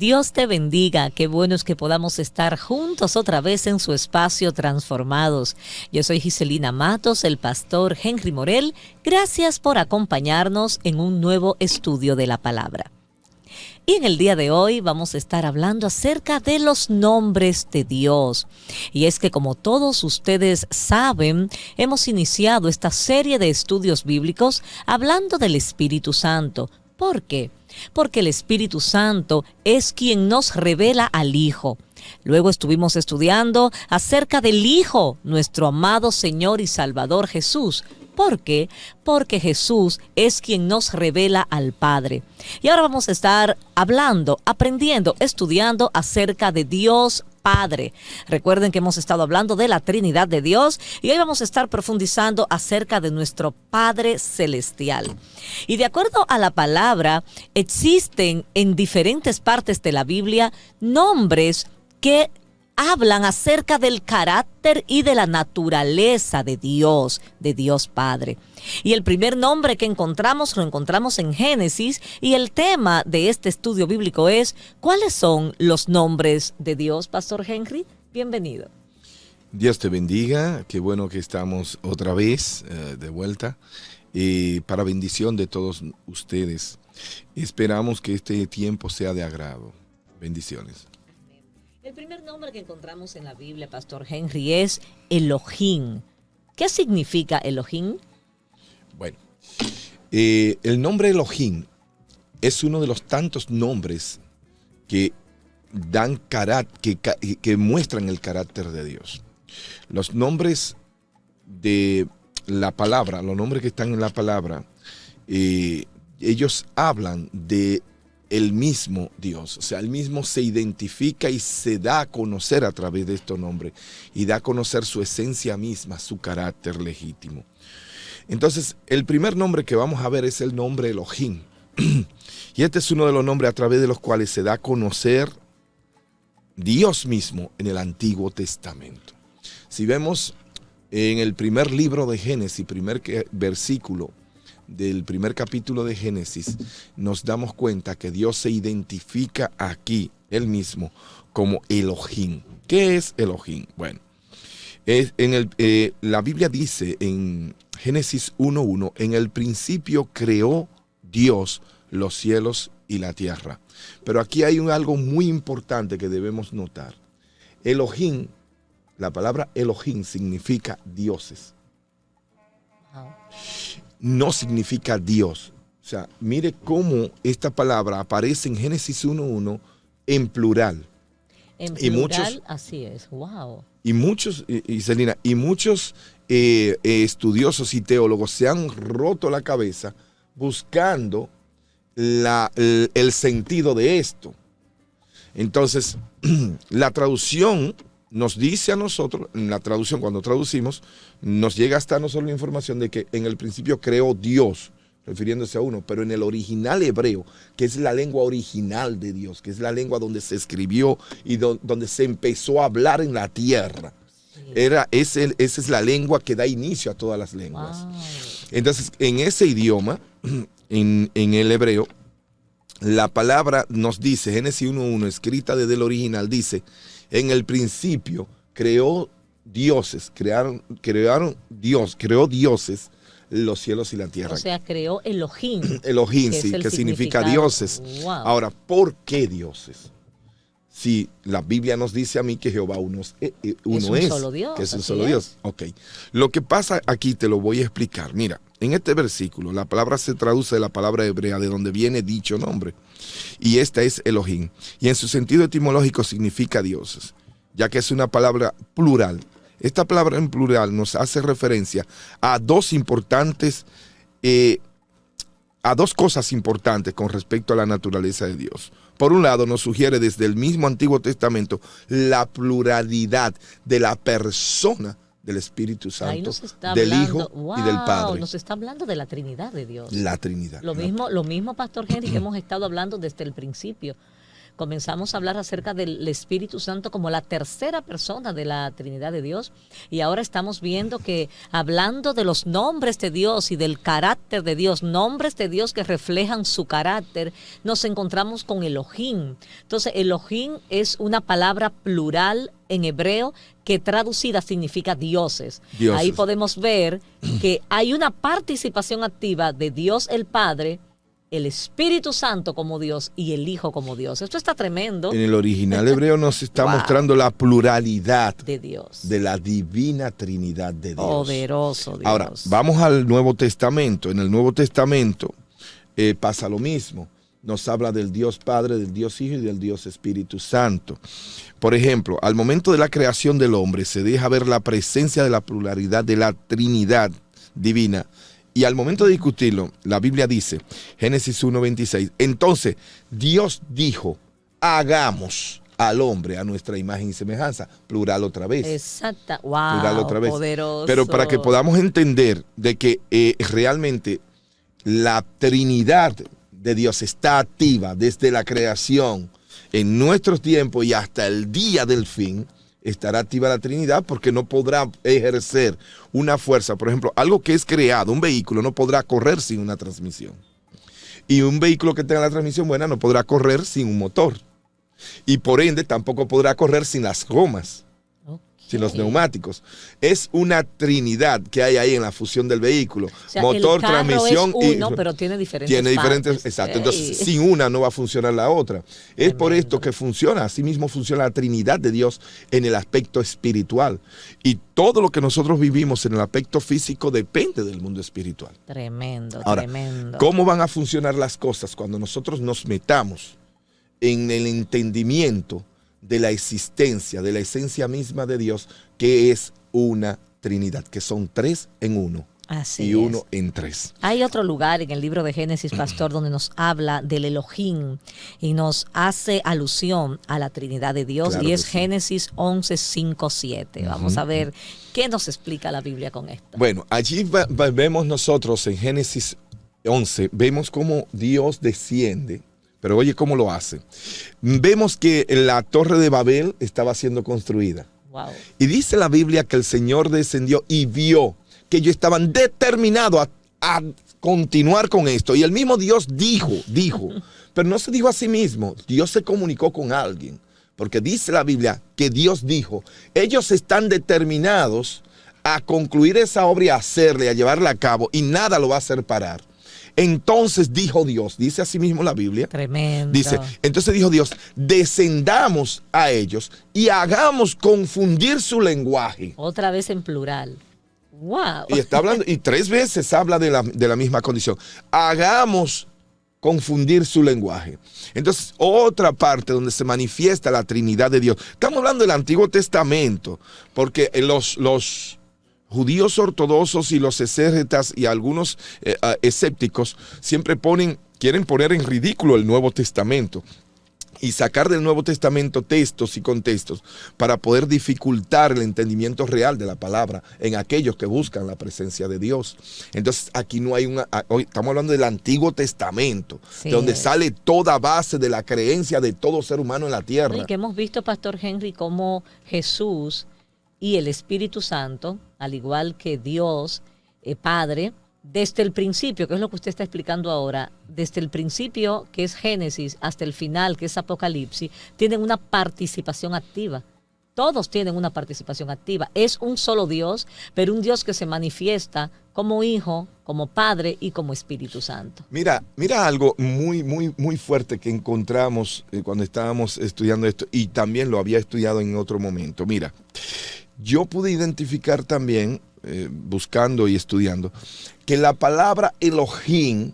Dios te bendiga. Qué bueno es que podamos estar juntos otra vez en su espacio Transformados. Yo soy Giselina Matos, el pastor Henry Morel. Gracias por acompañarnos en un nuevo estudio de la palabra. Y en el día de hoy vamos a estar hablando acerca de los nombres de Dios. Y es que, como todos ustedes saben, hemos iniciado esta serie de estudios bíblicos hablando del Espíritu Santo. ¿Por qué? Porque el Espíritu Santo es quien nos revela al Hijo. Luego estuvimos estudiando acerca del Hijo, nuestro amado Señor y Salvador Jesús. ¿Por qué? Porque Jesús es quien nos revela al Padre. Y ahora vamos a estar hablando, aprendiendo, estudiando acerca de Dios Padre. Recuerden que hemos estado hablando de la Trinidad de Dios y hoy vamos a estar profundizando acerca de nuestro Padre Celestial. Y de acuerdo a la palabra, existen en diferentes partes de la Biblia nombres que hablan acerca del carácter y de la naturaleza de Dios Padre. Y el primer nombre que encontramos, lo encontramos en Génesis, y el tema de este estudio bíblico es, ¿cuáles son los nombres de Dios, Pastor Henry? Bienvenido. Dios te bendiga, qué bueno que estamos otra vez de vuelta, para bendición de todos ustedes. Esperamos que este tiempo sea de agrado. Bendiciones. El primer nombre que encontramos en la Biblia, Pastor Henry, es Elohim. ¿Qué significa Elohim? Bueno, el nombre Elohim es uno de los tantos nombres que dan que muestran el carácter de Dios. Los nombres de la palabra, los nombres que están en la palabra, ellos hablan de el mismo Dios, o sea, el mismo se identifica y se da a conocer a través de estos nombres y da a conocer su esencia misma, su carácter legítimo. Entonces, el primer nombre que vamos a ver es el nombre Elohim. Y este es uno de los nombres a través de los cuales se da a conocer Dios mismo en el Antiguo Testamento. Si vemos en el primer libro de Génesis, primer versículo del primer capítulo de Génesis, nos damos cuenta que Dios se identifica aquí, él mismo, como Elohim. ¿Qué es Elohim? Bueno, la Biblia dice en Génesis 1:1, en el principio creó Dios los cielos y la tierra. Pero aquí hay algo muy importante que debemos notar. Elohim, la palabra Elohim significa dioses. No significa Dios. O sea, mire cómo esta palabra aparece en Génesis 1:1 en plural. En plural, así es. Wow. Y muchos estudiosos y teólogos se han roto la cabeza buscando el sentido de esto. Entonces, la traducción nos dice a nosotros, en la traducción, cuando traducimos, nos llega hasta nosotros la información de que en el principio creó Dios, refiriéndose a uno, pero en el original hebreo, que es la lengua original de Dios, que es la lengua donde se escribió y donde se empezó a hablar en la tierra. Esa es la lengua que da inicio a todas las lenguas. Wow. Entonces, en ese idioma, en el hebreo, la palabra nos dice, Génesis 1:1, escrita desde el original, dice, en el principio creó dioses, creó dioses los cielos y la tierra. O sea, creó Elohim. Elohim, sí, que significa dioses. Wow. Ahora, ¿por qué dioses? Si la Biblia nos dice a mí que Jehová uno es, solo Dios, que es un solo Dios. Ok. Lo que pasa aquí te lo voy a explicar. Mira, en este versículo la palabra se traduce de la palabra hebrea de donde viene dicho nombre. Y esta es Elohim. Y en su sentido etimológico significa dioses, ya que es una palabra plural. Esta palabra en plural nos hace referencia a dos cosas importantes con respecto a la naturaleza de Dios. Por un lado, nos sugiere desde el mismo Antiguo Testamento la pluralidad de la persona del Espíritu Santo, del Hijo y del Padre. Nos está hablando de la Trinidad de Dios. La Trinidad. Lo mismo, Pastor Henry, que hemos estado hablando desde el principio. comenzamos a hablar acerca del Espíritu Santo como la tercera persona de la Trinidad de Dios. Y ahora estamos viendo que hablando de los nombres de Dios y del carácter de Dios, nombres de Dios que reflejan su carácter, nos encontramos con Elohim. Entonces, Elohim es una palabra plural en hebreo que traducida significa dioses. Ahí podemos ver que hay una participación activa de Dios el Padre, el Espíritu Santo como Dios y el Hijo como Dios. Esto está tremendo. En el original hebreo nos está mostrando la pluralidad de Dios, de la divina Trinidad de Dios. Poderoso Dios. Ahora, vamos al Nuevo Testamento. En el Nuevo Testamento pasa lo mismo. Nos habla del Dios Padre, del Dios Hijo y del Dios Espíritu Santo. Por ejemplo, al momento de la creación del hombre se deja ver la presencia de la pluralidad de la Trinidad divina. Y al momento de discutirlo, la Biblia dice, Génesis 1:26, entonces Dios dijo, hagamos al hombre a nuestra imagen y semejanza, plural otra vez. Exacta, wow, plural otra vez. Poderoso. Pero para que podamos entender de que realmente la Trinidad de Dios está activa desde la creación en nuestros tiempos y hasta el día del fin, estará activa la Trinidad porque no podrá ejercer una fuerza. Por ejemplo, algo que es creado, un vehículo, no podrá correr sin una transmisión. Y un vehículo que tenga la transmisión buena no podrá correr sin un motor. Y por ende tampoco podrá correr sin las gomas, sin los neumáticos. Es una trinidad que hay ahí en la fusión del vehículo. O sea, motor, transmisión es uno, pero tiene diferentes partes. Exacto. Entonces, sin una no va a funcionar la otra. Es tremendo. Por esto que funciona. Así mismo funciona la Trinidad de Dios en el aspecto espiritual. Y todo lo que nosotros vivimos en el aspecto físico depende del mundo espiritual. Tremendo, ahora, tremendo. ¿cómo van a funcionar las cosas cuando nosotros nos metamos en el entendimiento de la existencia, de la esencia misma de Dios, que es una Trinidad, que son tres en uno? Así y uno en tres. Hay otro lugar en el libro de Génesis, pastor, donde nos habla del Elohim y nos hace alusión a la Trinidad de Dios, claro, y es Génesis 11, 5, 7. Vamos a ver qué nos explica la Biblia con esto. Bueno, allí vemos nosotros en Génesis 11, vemos cómo Dios desciende. Pero oye, ¿cómo lo hace? Vemos que la torre de Babel estaba siendo construida. Wow. Y dice la Biblia que el Señor descendió y vio que ellos estaban determinados a continuar con esto. Y el mismo Dios dijo, pero no se dijo a sí mismo. Dios se comunicó con alguien. Porque dice la Biblia que Dios dijo, ellos están determinados a concluir esa obra y a hacerla, a llevarla a cabo. Y nada lo va a hacer parar. Entonces dijo Dios, dice así mismo la Biblia. Tremendo. Dice, entonces dijo Dios, descendamos a ellos y hagamos confundir su lenguaje. Otra vez en plural. Wow. Y está hablando, y 3 veces habla de la misma condición. Hagamos confundir su lenguaje. Entonces, otra parte donde se manifiesta la Trinidad de Dios. Estamos hablando del Antiguo Testamento, porque los judíos ortodoxos y los exégetas y algunos escépticos siempre quieren poner en ridículo el Nuevo Testamento y sacar del Nuevo Testamento textos y contextos para poder dificultar el entendimiento real de la palabra en aquellos que buscan la presencia de Dios. Entonces aquí no hay hoy estamos hablando del Antiguo Testamento, sí, de donde sale toda base de la creencia de todo ser humano en la tierra. Y que hemos visto, Pastor Henry, cómo Jesús y el Espíritu Santo, al igual que Dios, Padre, desde el principio, que es lo que usted está explicando ahora, desde el principio, que es Génesis, hasta el final, que es Apocalipsis, tienen una participación activa. Todos tienen una participación activa. Es un solo Dios, pero un Dios que se manifiesta como Hijo, como Padre y como Espíritu Santo. Mira algo muy, muy, muy fuerte que encontramos cuando estábamos estudiando esto, y también lo había estudiado en otro momento. Mira, yo pude identificar también, buscando y estudiando, que la palabra Elohim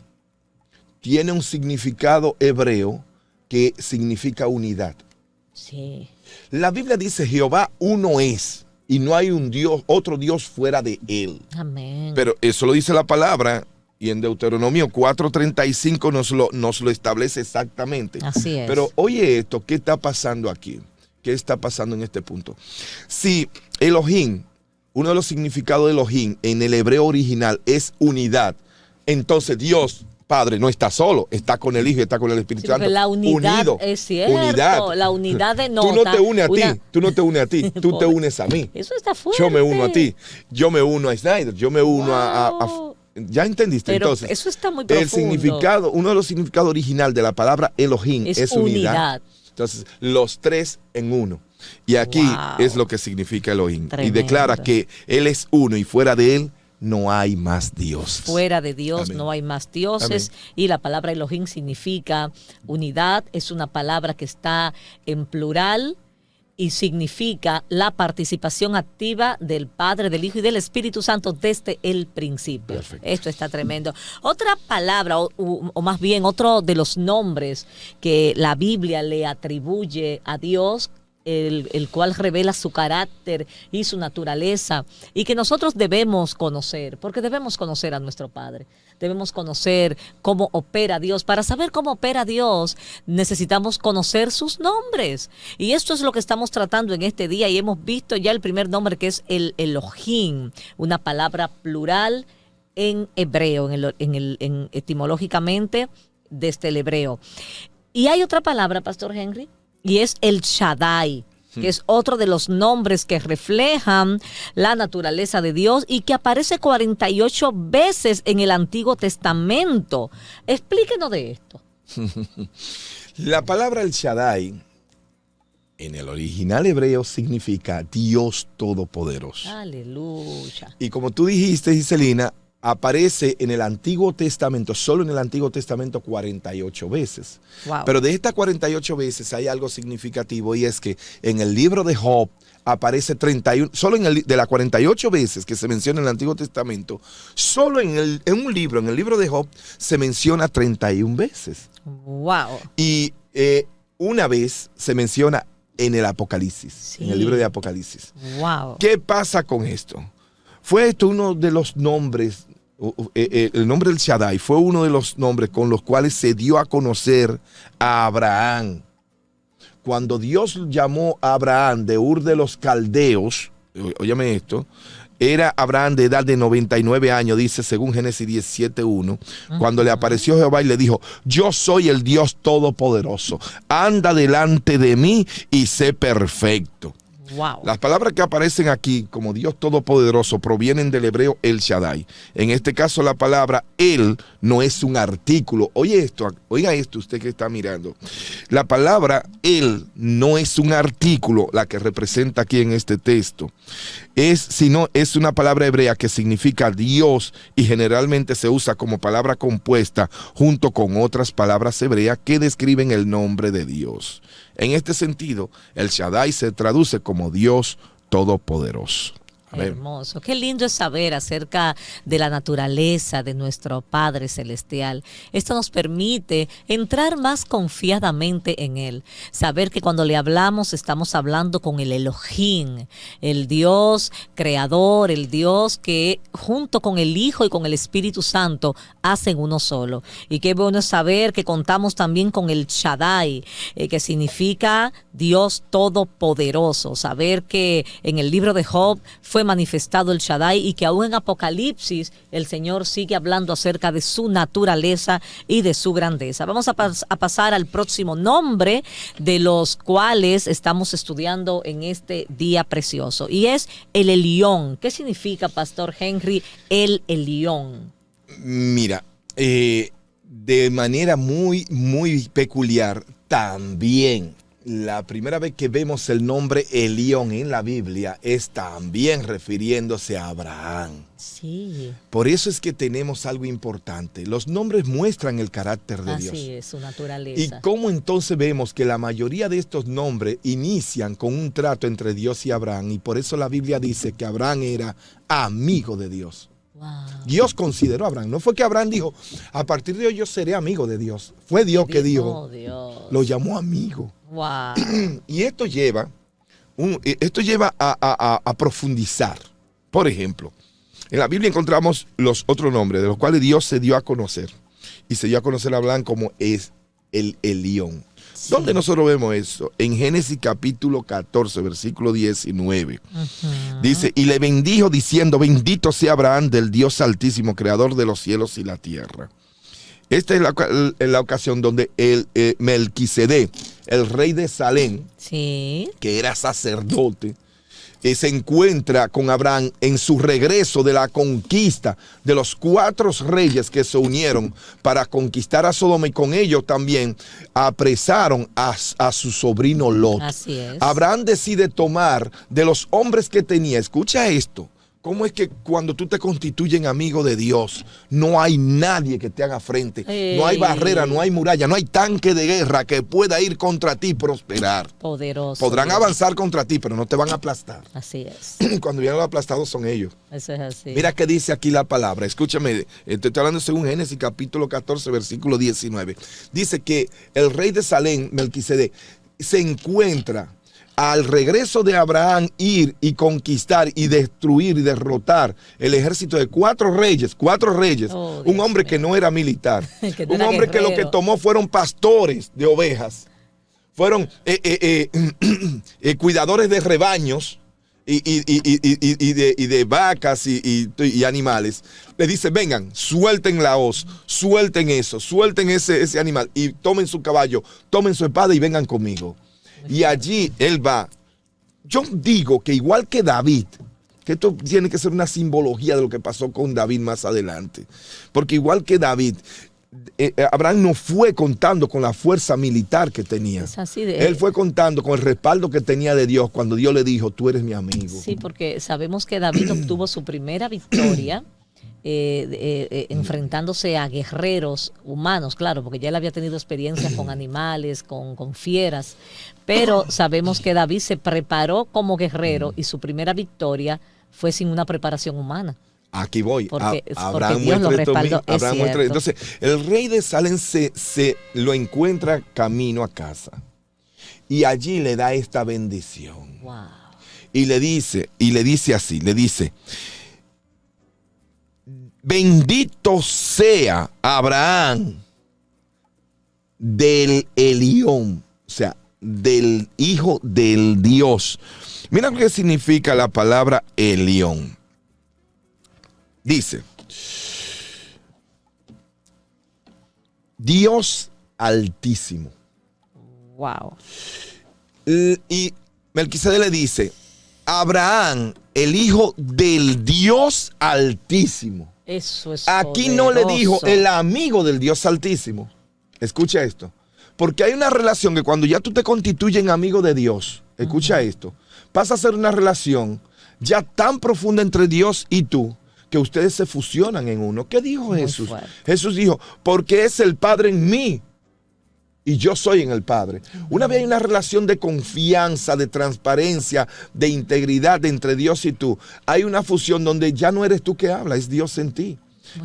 tiene un significado hebreo que significa unidad. Sí. La Biblia dice, Jehová uno es, y no hay un Dios, otro Dios fuera de él. Amén. Pero eso lo dice la palabra, y en Deuteronomio 4:35 nos lo establece exactamente. Así es. Pero oye esto, ¿qué está pasando aquí? ¿Qué está pasando en este punto? Si Elohim, uno de los significados de Elohim en el hebreo original es unidad, entonces Dios Padre no está solo, está con el Hijo y está con el Espíritu Santo. La unidad unido, es cierto. unidad. La unidad denota. Tú no te unes a ti, tú no te unes a ti, tú te unes a mí. Eso está fuerte. Yo me uno a ti, yo me uno a Snyder, yo me uno a ¿ya entendiste? Pero entonces, eso está muy profundo. el significado, uno de los significados original de la palabra Elohim es unidad. Entonces, los tres en uno. Y aquí es lo que significa Elohim. Tremendo. Y declara que Él es uno y fuera de Él no hay más dioses. Fuera de Dios Amén. no hay más dioses. Amén. Y la palabra Elohim significa unidad. Es una palabra que está en plural y significa la participación activa del Padre, del Hijo y del Espíritu Santo desde el principio. Perfecto. Esto está tremendo. Otra palabra, o más bien otro de los nombres que la Biblia le atribuye a Dios, el cual revela su carácter y su naturaleza, y que nosotros debemos conocer, porque debemos conocer a nuestro Padre. Debemos conocer cómo opera Dios. Para saber cómo opera Dios, necesitamos conocer sus nombres. Y esto es lo que estamos tratando en este día. Y hemos visto ya el primer nombre, que es el Elohim, una palabra plural en hebreo, etimológicamente desde el hebreo. Y hay otra palabra, Pastor Henry, y es el Shaddai, que es otro de los nombres que reflejan la naturaleza de Dios y que aparece 48 veces en el Antiguo Testamento. Explíquenos de esto. La palabra el Shaddai en el original hebreo significa Dios Todopoderoso. Aleluya. Y como tú dijiste, Giselina, aparece en el Antiguo Testamento, solo en el Antiguo Testamento 48 veces. Wow. Pero de estas 48 veces hay algo significativo, y es que en el libro de Job aparece 31, solo de las 48 veces que se menciona en el Antiguo Testamento, solo en el libro de Job se menciona 31 veces. Wow. Y una vez se menciona en el Apocalipsis, Sí. en el libro de Apocalipsis. Wow. ¿Qué pasa con esto? Fue esto uno de los nombres, el nombre del Shaddai fue uno de los nombres con los cuales se dio a conocer a Abraham. Cuando Dios llamó a Abraham de Ur de los Caldeos, óyame esto, era Abraham de edad de 99 años, dice según Génesis 17:1, cuando le apareció Jehová y le dijo: yo soy el Dios Todopoderoso, anda delante de mí y sé perfecto. Wow. Las palabras que aparecen aquí como Dios Todopoderoso provienen del hebreo El Shaddai. En este caso la palabra El no es un artículo. Oiga esto usted que está mirando. La palabra El no es un artículo, la que representa aquí en este texto. Sino es una palabra hebrea que significa Dios y generalmente se usa como palabra compuesta junto con otras palabras hebreas que describen el nombre de Dios. En este sentido, el Shaddai se traduce como Dios Todopoderoso. Amén. Hermoso. Qué lindo es saber acerca de la naturaleza de nuestro Padre Celestial. Esto nos permite entrar más confiadamente en Él. Saber que cuando le hablamos estamos hablando con el Elohim, el Dios creador, el Dios que junto con el Hijo y con el Espíritu Santo hacen uno solo. Y qué bueno es saber que contamos también con el Shaddai, que significa Dios Todopoderoso. Saber que en el libro de Job fue manifestado el Shaddai y que aún en Apocalipsis el Señor sigue hablando acerca de su naturaleza y de su grandeza. Vamos a pasar al próximo nombre de los cuales estamos estudiando en este día precioso, y es el Elión. ¿Qué significa, Pastor Henry, el Elión? Mira, de manera muy, muy peculiar, también la primera vez que vemos el nombre Elión en la Biblia es también refiriéndose a Abraham. Sí. Por eso es que tenemos algo importante. Los nombres muestran el carácter de Dios. Así es, su naturaleza. ¿Y cómo entonces vemos que la mayoría de estos nombres inician con un trato entre Dios y Abraham? Y por eso la Biblia dice que Abraham era amigo de Dios. Wow. Dios consideró a Abraham. No fue que Abraham dijo: a partir de hoy yo seré amigo de Dios. Fue Dios que dijo, Dios. lo llamó amigo. Wow. Y esto lleva a profundizar. Por ejemplo, en la Biblia encontramos los otros nombres de los cuales Dios se dio a conocer. Y se dio a conocer a Abraham como es el Elión. Sí. ¿Dónde nosotros vemos eso? En Génesis capítulo 14, versículo 19. Dice: y le bendijo diciendo: bendito sea Abraham del Dios Altísimo, creador de los cielos y la tierra. Esta es la ocasión donde Melquisedec, el rey de Salem, Sí. que era sacerdote, se encuentra con Abraham en su regreso de la conquista de los 4 reyes que se unieron para conquistar a Sodoma, y con ellos también apresaron a su sobrino Lot. Así es. Abraham decide tomar de los hombres que tenía, escucha esto, cómo es que cuando tú te constituyen amigo de Dios, no hay nadie que te haga frente, no hay barrera, no hay muralla, no hay tanque de guerra que pueda ir contra ti y prosperar. Poderoso. Podrán Dios. avanzar contra ti, pero no te van a aplastar. Así es. Cuando vienen los aplastados son ellos. Eso es así. Mira qué dice aquí la palabra. Escúchame, te estoy hablando según Génesis capítulo 14, versículo 19. Dice que el rey de Salem, Melquisedec, se encuentra al regreso de Abraham ir y conquistar y destruir y derrotar el ejército de 4 reyes, Oh, un Dios hombre mío. que no era militar, Que no un era hombre que lo que guerrero. tomó fueron pastores de ovejas, fueron cuidadores de rebaños y de vacas y animales. Le dice, vengan, suelten la hoz, suelten eso, suelten ese animal y tomen su caballo, tomen su espada y vengan conmigo. Y allí él va. Yo digo que igual que David, que esto tiene que ser una simbología de lo que pasó con David más adelante. Porque igual que David, Abraham no fue contando con la fuerza militar que tenía. Es así de, Él fue contando con el respaldo que tenía de Dios cuando Dios le dijo, tú eres mi amigo. Sí, porque sabemos que David obtuvo su primera victoria enfrentándose a guerreros humanos, claro, porque ya él había tenido experiencia con animales, con fieras, pero sabemos que David se preparó como guerrero y su primera victoria fue sin una preparación humana. Aquí voy. Porque Abraham Dios lo muestra esto respaldó, mismo. es Abraham muestra. cierto. Entonces, el rey de Salem se lo encuentra camino a casa. Y allí le da esta bendición. Wow. Y le dice así, le dice, bendito sea Abraham del Elión, o sea, del hijo del Dios. Mira lo que significa la palabra Elión. Dice, Dios altísimo. Wow. Y Melquisedec le dice, Abraham, el hijo del Dios altísimo. Eso es Aquí no le dijo poderoso. el amigo del Dios altísimo. Escucha esto. Porque hay una relación que cuando ya tú te constituyes en amigo de Dios, escucha esto, pasa a ser una relación ya tan profunda entre Dios y tú, que ustedes se fusionan en uno. ¿Qué dijo Muy Jesús? fuerte. Jesús dijo, porque es el Padre en mí y yo soy en el Padre. Una vez hay una relación de confianza, de transparencia, de integridad entre Dios y tú. Hay una fusión donde ya no eres tú que habla, es Dios en ti.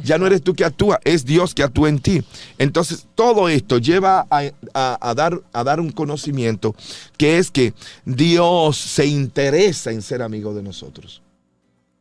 Ya no eres tú que actúa, es Dios que actúa en ti. Entonces, todo esto lleva a dar un conocimiento que es que Dios se interesa en ser amigo de nosotros.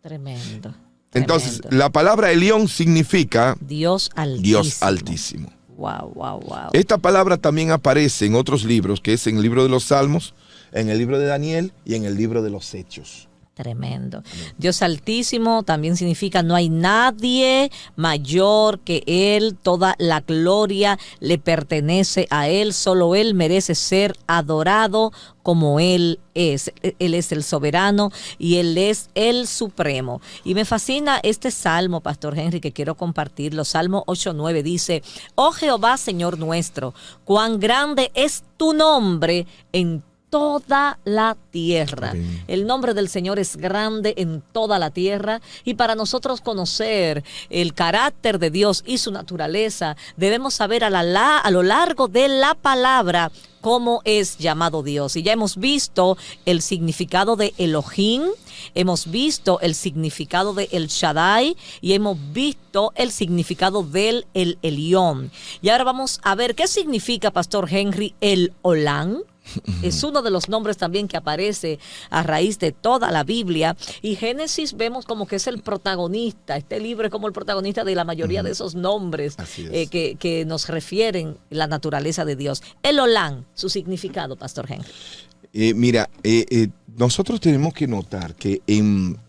Tremendo. Entonces, Tremendo. la palabra Elión significa Dios altísimo. Dios altísimo. Wow, wow, wow. Esta palabra también aparece en otros libros, que es en el libro de los Salmos, en el libro de Daniel y en el libro de los Hechos. Tremendo. Dios altísimo también significa no hay nadie mayor que Él, toda la gloria le pertenece a Él, solo Él merece ser adorado como Él es. Él es el soberano y Él es el supremo. Y me fascina este salmo, Pastor Henry, que quiero compartirlo. Salmo 8:9 dice, oh Jehová, Señor nuestro, cuán grande es tu nombre en toda la tierra. Amén. El nombre del Señor es grande en toda la tierra y para nosotros conocer el carácter de Dios y su naturaleza, debemos saber a lo largo de la palabra cómo es llamado Dios. Y ya hemos visto el significado de Elohim, hemos visto el significado de El Shaddai y hemos visto el significado del El Elión. Y ahora vamos a ver qué significa, Pastor Henry, el Olam. Es uno de los nombres también que aparece a raíz de toda la Biblia. Y Génesis vemos como que es el protagonista. Este libro es como el protagonista de la mayoría de esos nombres Así es. que nos refieren la naturaleza de Dios. El Olam, su significado, Pastor Henry. Mira, nosotros tenemos que notar que en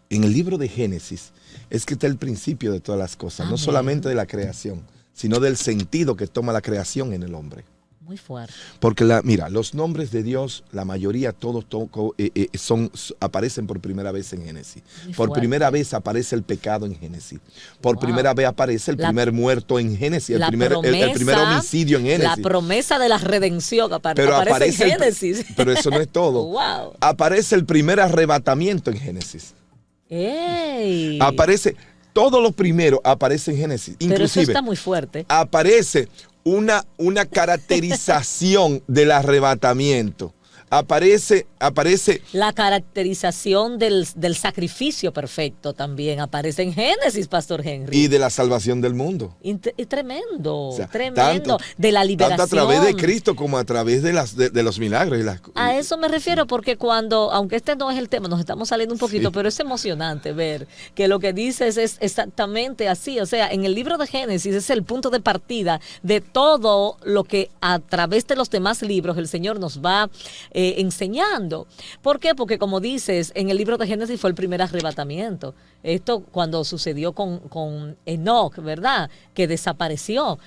el libro de Génesis es que está el principio de todas las cosas, Amén. no solamente de la creación, sino del sentido que toma la creación en el hombre. Muy fuerte. Porque mira, los nombres de Dios, la mayoría todos aparecen por primera vez en Génesis. Por primera vez aparece el pecado en Génesis. Por primera vez aparece el primer muerto en Génesis, el primer homicidio en Génesis. La promesa de la redención aparece en Génesis. Pero eso no es todo. Wow. Aparece el primer arrebatamiento en Génesis. ¡Ey! Aparece, todos los primeros aparecen en Génesis. Pero inclusive, eso está muy fuerte. Aparece una caracterización del arrebatamiento. Aparece la caracterización del sacrificio perfecto también aparece en Génesis, Pastor Henry. Y de la salvación del mundo. Y tremendo, o sea, tremendo. De la liberación. Tanto a través de Cristo como a través de los milagros. A eso me refiero, porque aunque este no es el tema, nos estamos saliendo un poquito, pero es emocionante ver que lo que dices es exactamente así. O sea, en el libro de Génesis es el punto de partida de todo lo que a través de los demás libros el Señor nos va enseñando. ¿Por qué? Porque como dices, en el libro de Génesis fue el primer arrebatamiento. Esto cuando sucedió con Enoc, ¿verdad? Que desapareció,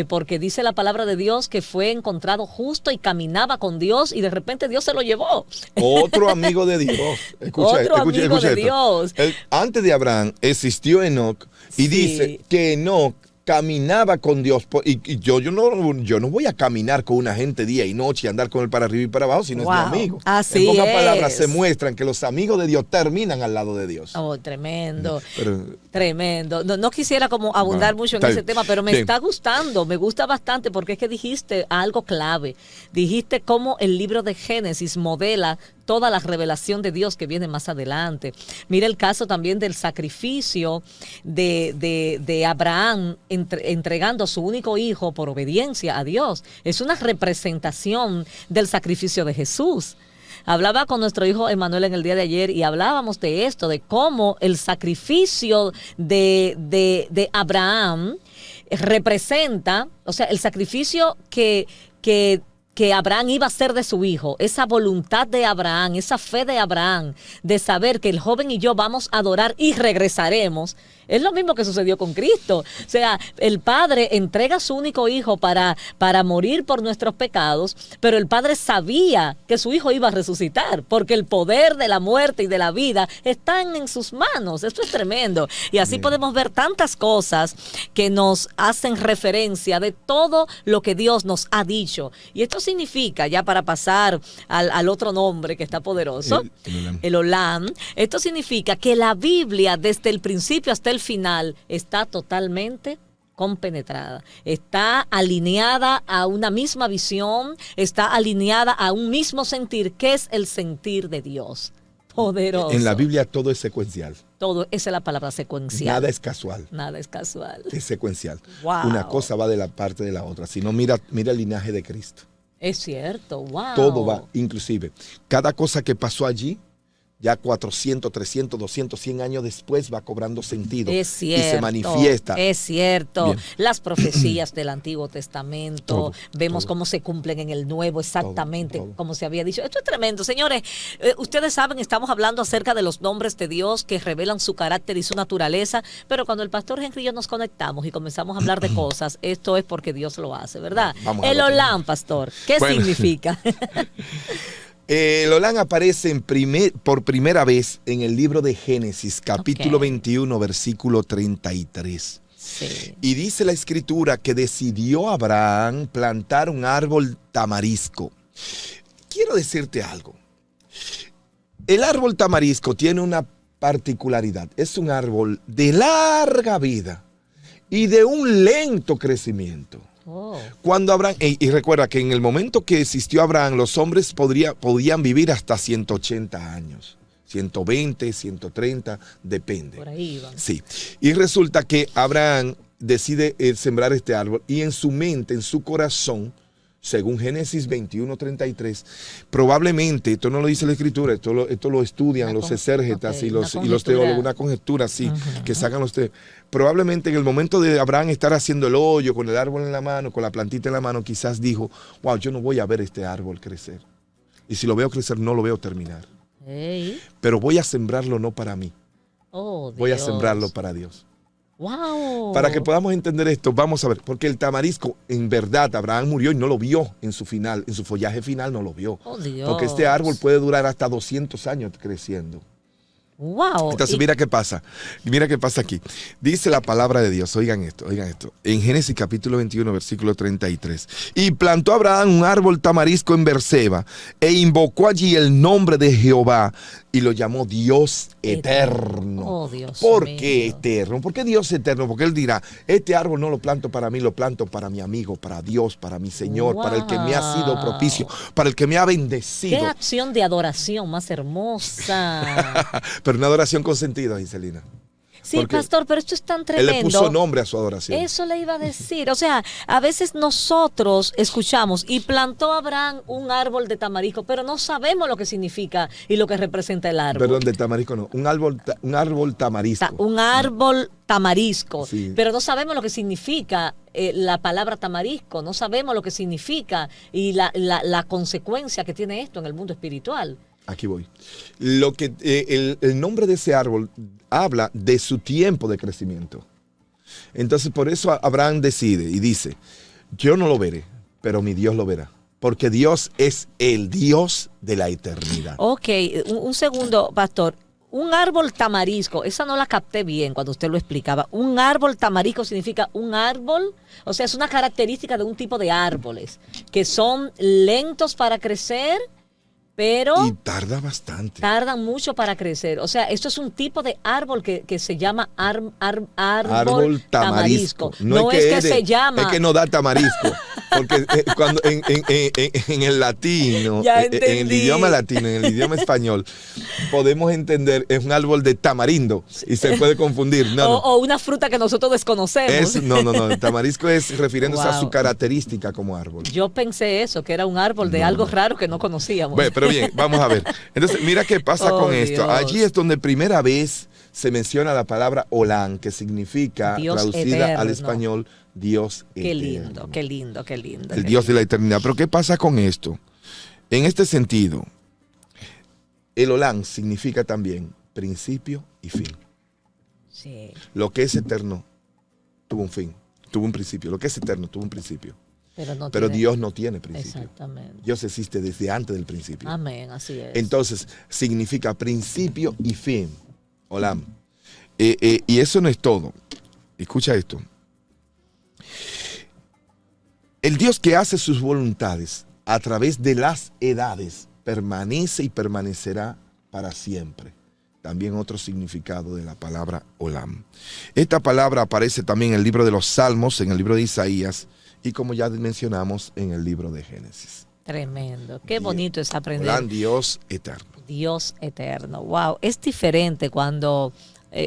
porque dice la palabra de Dios que fue encontrado justo y caminaba con Dios y de repente Dios se lo llevó. Otro amigo de Dios. Otro amigo de Dios. Antes de Abraham existió Enoc y dice que Enoc caminaba con Dios. Y yo no voy a caminar con una gente día y noche y andar con él para arriba y para abajo si no es mi amigo. Así en pocas palabras se muestran que los amigos de Dios terminan al lado de Dios. Oh, tremendo. Tremendo. No quisiera como abundar mucho en ese tema, pero me está gustando, me gusta bastante porque es que dijiste algo clave. Dijiste cómo el libro de Génesis modela toda la revelación de Dios que viene más adelante. Mira el caso también del sacrificio de Abraham entregando a su único hijo por obediencia a Dios. Es una representación del sacrificio de Jesús. Hablaba con nuestro hijo Emanuel en el día de ayer y hablábamos de esto, de cómo el sacrificio de Abraham representa, o sea, el sacrificio que Abraham iba a hacer de su hijo, esa voluntad de Abraham, esa fe de Abraham, de saber que el joven y yo vamos a adorar y regresaremos. Es lo mismo que sucedió con Cristo. O sea, el Padre entrega a su único hijo para morir por nuestros pecados, pero el Padre sabía que su hijo iba a resucitar, porque el poder de la muerte y de la vida están en sus manos. Esto es tremendo. Y así podemos ver tantas cosas que nos hacen referencia de todo lo que Dios nos ha dicho. Y esto significa, ya para pasar al otro nombre que está poderoso, el Olam. Esto significa que la Biblia, desde el principio hasta el final, está totalmente compenetrada, está alineada a una misma visión, está alineada a un mismo sentir, que es el sentir de Dios. Poderoso. En la Biblia todo es secuencial. Todo, esa es la palabra, secuencial. Nada es casual. Nada es casual. Es secuencial. Wow. Una cosa va de la parte de la otra. Si no, mira el linaje de Cristo. Es cierto, wow. Todo va, inclusive, cada cosa que pasó allí, ya 400, 300, 200, 100 años después va cobrando sentido. Es cierto, y se manifiesta. Es cierto. Bien. Las profecías del Antiguo Testamento, vemos cómo se cumplen en el Nuevo, exactamente todo. como se había dicho. Esto es tremendo, señores. Ustedes saben, estamos hablando acerca de los nombres de Dios que revelan su carácter y su naturaleza, pero cuando el pastor Henry y yo nos conectamos y comenzamos a hablar de cosas, esto es porque Dios lo hace, ¿verdad? El Olam, pastor, ¿qué significa? El Olam aparece por primera vez en el libro de Génesis, capítulo 21, versículo 33. Sí. Y dice la escritura que decidió Abraham plantar un árbol tamarisco. Quiero decirte algo. El árbol tamarisco tiene una particularidad. Es un árbol de larga vida y de un lento crecimiento. Oh. Cuando Abraham, y recuerda que en el momento que existió Abraham, los hombres podían vivir hasta 180 años. 120, 130, depende. Por ahí van. Sí. Y resulta que Abraham decide sembrar este árbol y en su mente, en su corazón, según Génesis 21, 33, probablemente, esto no lo dice la escritura, esto lo estudian los exégetas y los teólogos, una conjetura así, que sacan los teólogos. Probablemente en el momento de Abraham estar haciendo el hoyo con el árbol en la mano, con la plantita en la mano, quizás dijo, wow, yo no voy a ver este árbol crecer. Y si lo veo crecer, no lo veo terminar. Hey. Pero voy a sembrarlo no para mí. Oh, voy a sembrarlo para Dios. ¡Wow! Para que podamos entender esto, vamos a ver, porque el tamarisco, en verdad, Abraham murió y no lo vio en su final, en su follaje final no lo vio. ¡Oh, Dios! Porque este árbol puede durar hasta 200 años creciendo. ¡Wow! Entonces, mira qué pasa aquí. Dice la palabra de Dios, oigan esto. En Génesis capítulo 21, versículo 33. Y plantó Abraham un árbol tamarisco en Berseba, e invocó allí el nombre de Jehová, y lo llamó Dios eterno. Oh, Dios ¿Por mío. qué eterno? ¿Por qué Dios eterno? Porque él dirá, este árbol no lo planto para mí, lo planto para mi amigo, para Dios, para mi Señor, para el que me ha sido propicio, para el que me ha bendecido. ¡Qué acción de adoración más hermosa! Pero una adoración con sentido, Giselina. Sí, Porque pastor, pero esto es tan Él tremendo. le puso nombre a su adoración. Eso le iba a decir. O sea, a veces nosotros escuchamos y plantó Abraham un árbol de tamarisco, pero no sabemos lo que significa y lo que representa el árbol. Perdón, de tamarisco no. Un árbol tamarisco. Un árbol tamarisco, Sí. pero no sabemos lo que significa la palabra tamarisco, no sabemos lo que significa y la consecuencia que tiene esto en el mundo espiritual. Aquí voy. El nombre de ese árbol habla de su tiempo de crecimiento. Entonces, por eso Abraham decide y dice, yo no lo veré, pero mi Dios lo verá. Porque Dios es el Dios de la eternidad. Ok, un segundo, pastor. Un árbol tamarisco, esa no la capté bien cuando usted lo explicaba. Un árbol tamarisco significa un árbol, o sea, es una característica de un tipo de árboles que son lentos para crecer, pero Y tarda bastante. tardan mucho para crecer. O sea, esto es un tipo de árbol que se llama Árbol tamarisco. No es que se llama. Es que no da tamarisco. Porque cuando en el latino, Ya en el entendí. idioma latino, en el idioma español, podemos entender, es un árbol de tamarindo y se puede confundir. O una fruta que nosotros desconocemos. No. El tamarisco es refiriéndose a su Wow. característica como árbol. Yo pensé eso, que era un árbol de algo raro que no conocíamos. Bueno, pero bien, vamos a ver. Entonces, mira qué pasa Oh, con esto. Dios. Allí es donde primera vez se menciona la palabra Olán, que significa, Dios traducida al eterno. español, Dios Qué eterno. lindo, qué lindo, qué lindo. El Dios de la eternidad. Pero ¿qué pasa con esto? En este sentido, el Olán significa también principio y fin. Sí, Lo que es eterno tuvo un fin, tuvo un principio. Lo que es eterno tuvo un principio. Pero tiene- Dios no tiene principio. Exactamente. Dios existe desde antes del principio. Amén, así es. Entonces, significa principio y fin. Olam. Y eso no es todo. Escucha esto. El Dios que hace sus voluntades a través de las edades permanece y permanecerá para siempre. También otro significado de la palabra Olam. Esta palabra aparece también en el libro de los Salmos, en el libro de Isaías y como ya mencionamos en el libro de Génesis. Tremendo. Qué bonito es aprender. Olam, Dios eterno. Dios eterno. Wow, es diferente cuando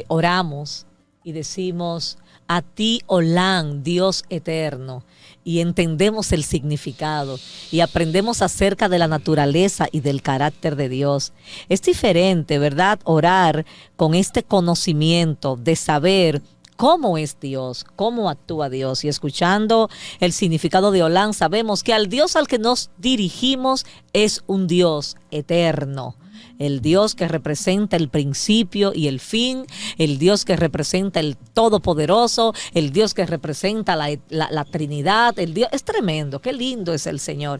oramos y decimos a ti, Olán, Dios eterno, y entendemos el significado y aprendemos acerca de la naturaleza y del carácter de Dios. Es diferente, ¿verdad? Orar con este conocimiento de saber cómo es Dios, cómo actúa Dios. Y escuchando el significado de Olán, sabemos que al Dios al que nos dirigimos es un Dios eterno. El Dios que representa el principio y el fin, el Dios que representa el Todopoderoso, el Dios que representa la Trinidad, el Dios, es tremendo, qué lindo es el Señor.